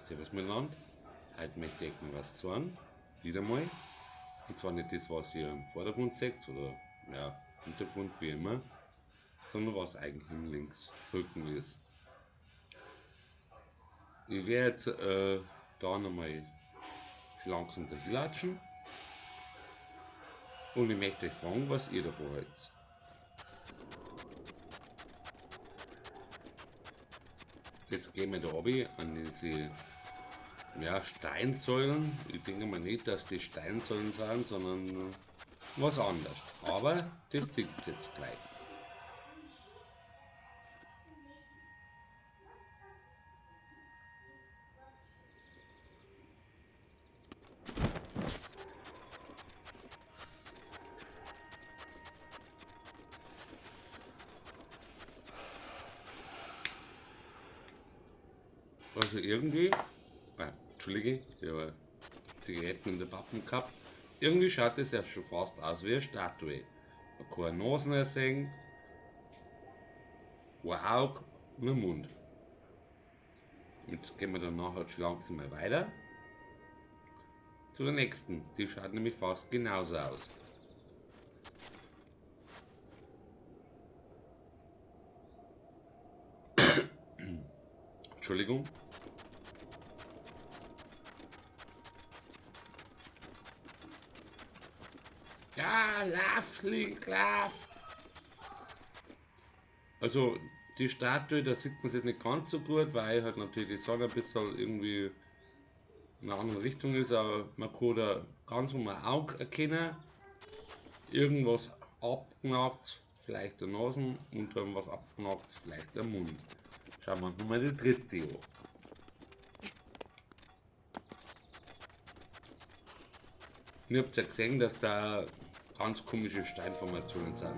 Servus miteinander. Heute möchte ich euch mal was zeigen. Wieder mal. Und zwar nicht das, was ihr im Vordergrund seht oder ja, Hintergrund wie immer, sondern was eigentlich im Linksrücken ist. Ich werde da nochmal langsam latschen und ich möchte euch fragen, was ihr davon haltet. Jetzt gehen wir da runter an diese Steinsäulen. Ich denke mal nicht, dass die Steinsäulen sind, sondern was anderes. Aber das sieht ihr jetzt gleich. Also irgendwie, Entschuldige, ich habe Zigaretten in der Pappen gehabt. Irgendwie schaut es ja schon fast aus wie eine Statue. Keine Nase sehen, ein Auge und ein Mund. Jetzt gehen wir dann nachher schon langsam mal weiter zu der nächsten. Die schaut nämlich fast genauso aus. Entschuldigung. Ja, lauf! Also die Statue, da sieht man es jetzt nicht ganz so gut, weil halt natürlich die Sonne ein bisschen irgendwie in eine andere Richtung ist, aber man kann da ganz um ein Auge erkennen, irgendwas abgenagt, vielleicht der Nasen und dann was abgenagt, vielleicht der Mund. Schauen wir uns nochmal die dritte an. Ihr habt ja gesehen, dass da ganz komische Steinformationen sind.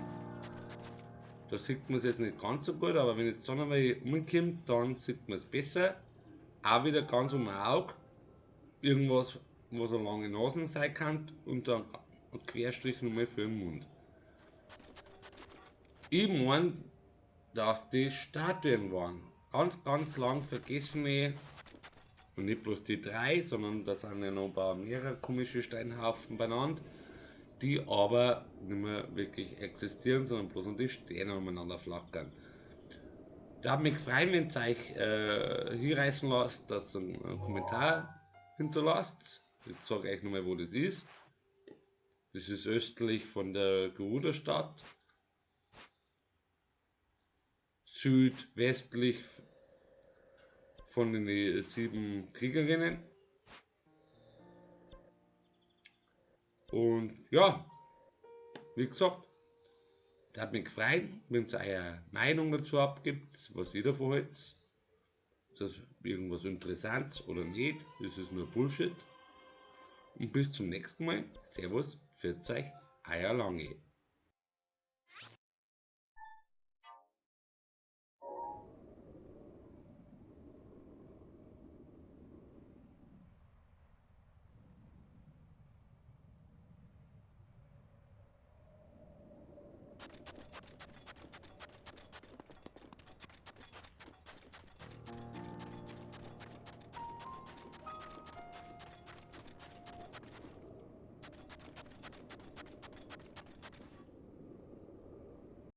Da sieht man es jetzt nicht ganz so gut, aber wenn jetzt die Sonne mal umkommt, dann sieht man es besser. Auch wieder ganz um ein Auge. Irgendwas, was eine lange Nase sein kann und dann ein Querstrich nochmal für den Mund. Ich meine, dass die Statuen waren. Ganz lang vergessene. Und nicht bloß die drei, sondern da sind ja noch ein paar mehrere komische Steinhaufen benannt, die aber nicht mehr wirklich existieren, sondern bloß noch die Steine umeinander flackern. Da hat mich gefreut, wenn ihr euch hinreißen lasst, dass ihr einen Kommentar hinterlasst. Ich sage euch nochmal, wo das ist. Das ist östlich von der Geruderstadt, südwestlich von den 7 Kriegerinnen. Und ja, wie gesagt, das hat mich gefreut, wenn ihr eure Meinung dazu abgibt, was ihr davon haltet. Ist das irgendwas Interessantes oder nicht? Das ist nur Bullshit. Und bis zum nächsten Mal. Servus, pfiat euch, euer Lange.